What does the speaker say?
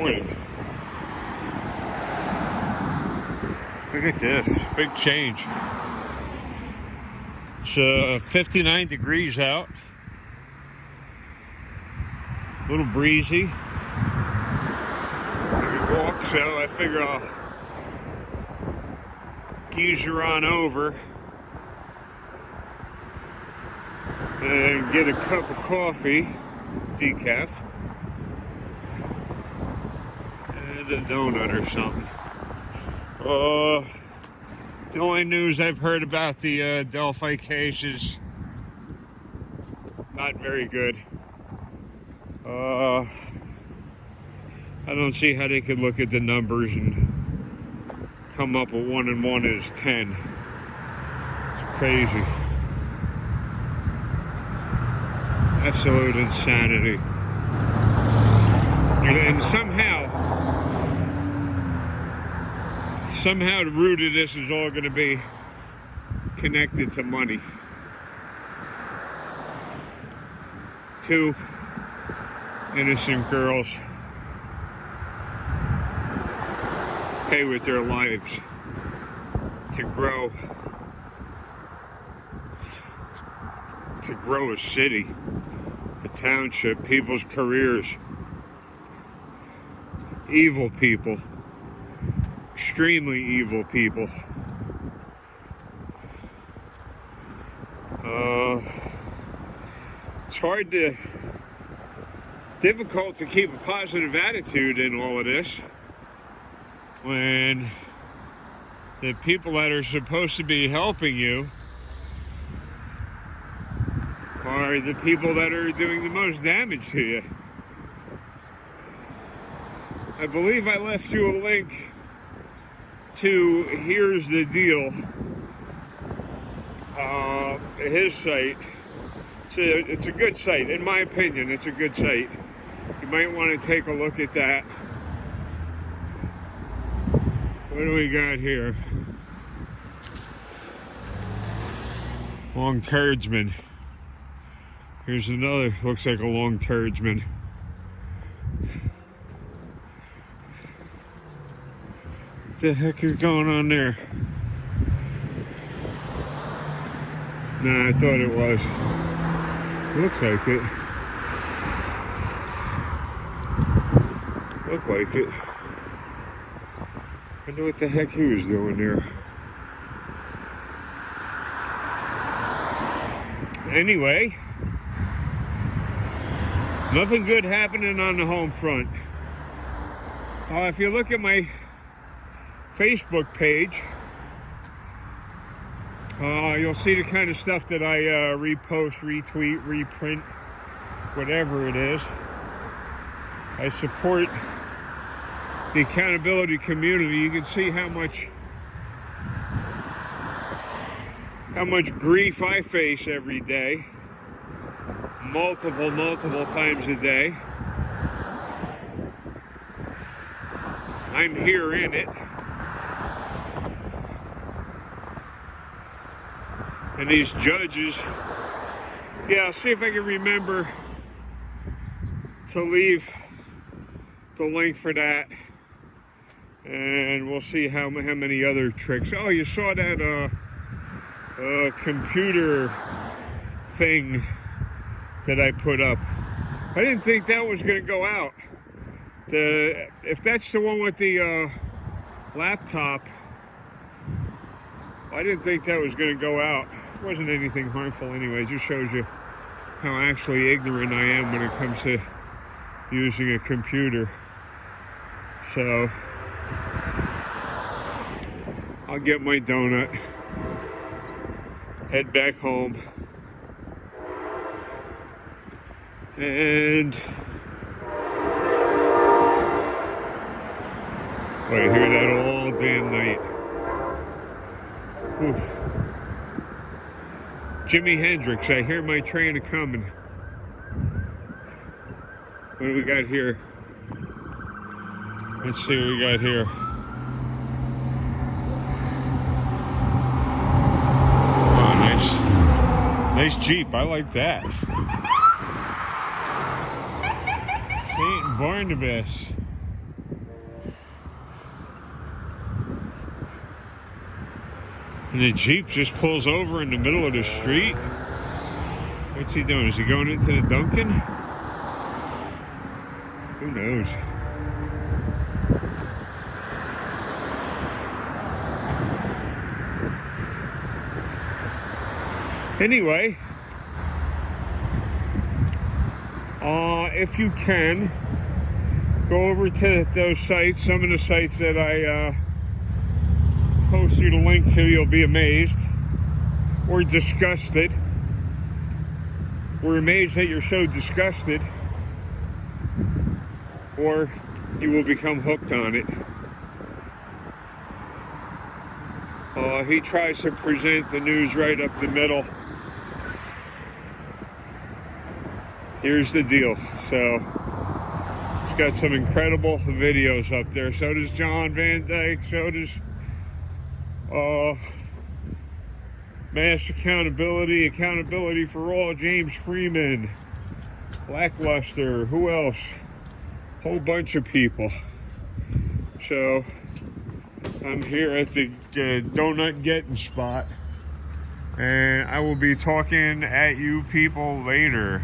morning. Look at this, big change. It's 59 degrees out. A little breezy. Walk, so I figure I'll geezer on over and get a cup of coffee, decaf, and a donut or something. The only news I've heard about the Delphi case is not very good. I don't see how they could look at the numbers and come up with 1 and 1 is 10. It's crazy. Absolute insanity. And somehow the root of this is all going to be connected to money. 2 innocent girls pay with their lives to grow a city, a township, people's careers. Evil people, extremely evil people. It's difficult to keep a positive attitude in all of this when the people that are supposed to be helping you are the people that are doing the most damage to you. I believe I left you a link to Here's the Deal, his site. It's a good site, in my opinion. It's a good site. You might want to take a look at that. What do we got here? Long turdsman. Here's another, looks like a long turdsman. What the heck is going on there? Nah, I thought it was. Looks like it. Looked like it. I wonder what the heck he was doing there. Anyway, nothing good happening on the home front. If you look at my Facebook page, you'll see the kind of stuff that I repost, retweet, reprint, whatever it is. I support the accountability community. You can see how much grief I face every day, multiple times a day. I'm here in it. And these judges, yeah, I'll see if I can remember to leave the link for that. And we'll see how many other tricks. Oh, you saw that computer thing that I put up. I didn't think that was going to go out. If that's the one with the laptop, I didn't think that was going to go out. It wasn't anything harmful anyway. It just shows you how actually ignorant I am when it comes to using a computer. So I'll get my donut, head back home, and I hear that all damn night. Oof. Jimi Hendrix, I hear my train a-coming. What do we got here? Let's see what we got here. Oh, nice Jeep. I like that. St. Barnabas. And the Jeep just pulls over in the middle of the street. What's he doing? Is he going into the Dunkin'? Who knows? Anyway, if you can, go over to those sites, some of the sites that I post you the link to. You'll be amazed or disgusted. We're amazed that you're so disgusted, or you will become hooked on it. He tries to present the news right up the middle. Here's the deal. So, it's got some incredible videos up there. So does John Van Dyke. So does Mass Accountability for All, James Freeman, Lackluster, who else? Whole bunch of people. So I'm here at the donut getting spot, and I will be talking at you people later.